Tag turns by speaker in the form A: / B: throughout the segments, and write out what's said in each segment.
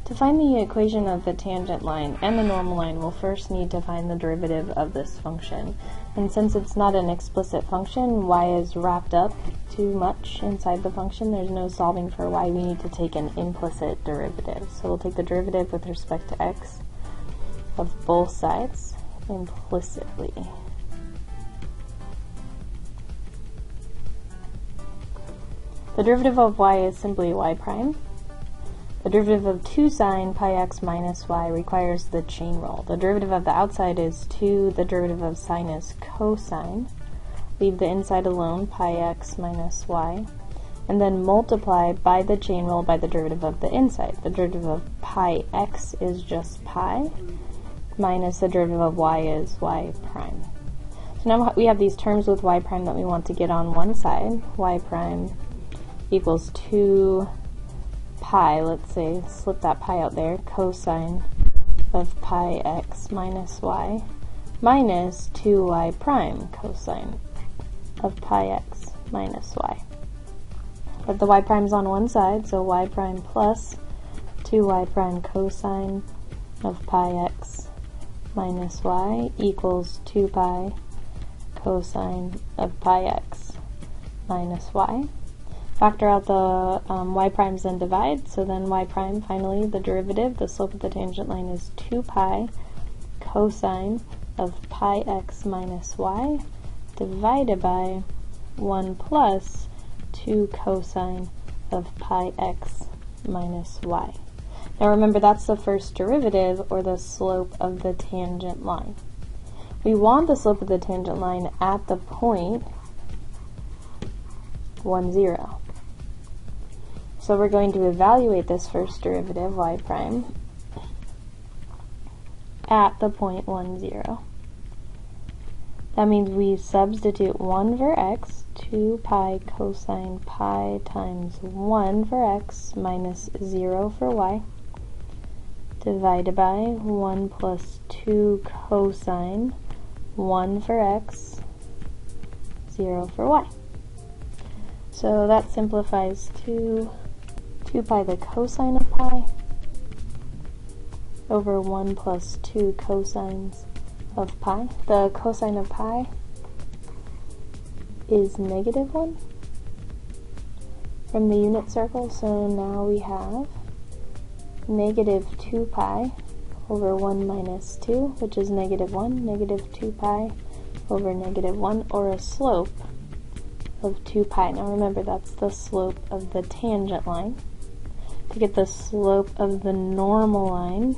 A: To find the equation of the tangent line and the normal line, we'll first need to find the derivative of this function. And since it's not an explicit function, y is wrapped up too much inside the function. There's no solving for y. We need to take an implicit derivative. So we'll take the derivative with respect to x of both sides implicitly. The derivative of y is simply y prime. The derivative of 2 sine pi x minus y requires the chain rule. The derivative of the outside is 2, the derivative of sine is cosine. Leave the inside alone, pi x minus y, and then multiply by the chain rule by the derivative of the inside. The derivative of pi x is just pi, minus the derivative of y is y prime. So now we have these terms with y prime that we want to get on one side. Y prime equals 2 pi, let's say, slip that pi out there, cosine of pi x minus y, minus 2y prime cosine of pi x minus y. But the y prime's on one side, so y prime plus 2y prime cosine of pi x minus y equals 2 pi cosine of pi x minus y. Factor out the y primes and divide, so then y prime, finally, the derivative, the slope of the tangent line is 2 pi cosine of pi x minus y divided by 1 plus 2 cosine of pi x minus y. Now remember, that's the first derivative, or the slope of the tangent line. We want the slope of the tangent line at the point 1, 0. So we're going to evaluate this first derivative, y prime, at the point 1, 0. That means we substitute 1 for x, 2 pi cosine pi times 1 for x minus 0 for y, divided by 1 plus 2 cosine 1 for x, 0 for y. So that simplifies to 2 pi the cosine of pi over 1 plus 2 cosines of pi. The cosine of pi is negative 1 from the unit circle, so now we have negative 2 pi over 1 minus 2, which is negative 1, negative 2 pi over negative 1, or a slope of 2 pi. Now remember, that's the slope of the tangent line. To get the slope of the normal line,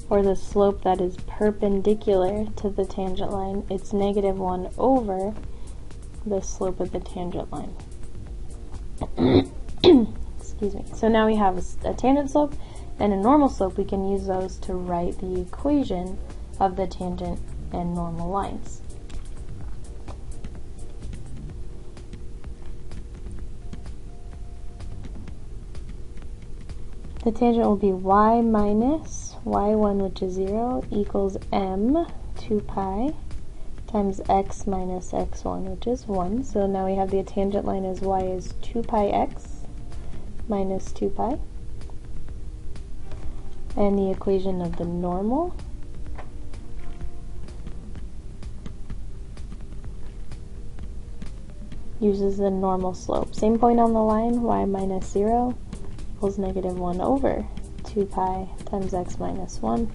A: or the slope that is perpendicular to the tangent line, it's negative 1 over the slope of the tangent line. Excuse me. So now we have a tangent slope and a normal slope. We can use those to write the equation of the tangent and normal lines. The tangent will be y minus y1, which is 0, equals m 2 pi times x minus x1, which is 1. So now we have the tangent line as y is 2 pi x minus 2 pi. And the equation of the normal uses the normal slope. Same point on the line, y minus 0 equals negative 1 over 2 pi times x minus 1,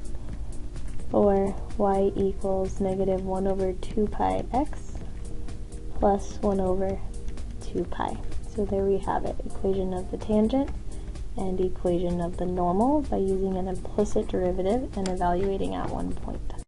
A: or y equals negative 1 over 2 pi x plus 1 over 2 pi. So there we have it, equation of the tangent and equation of the normal by using an implicit derivative and evaluating at one point.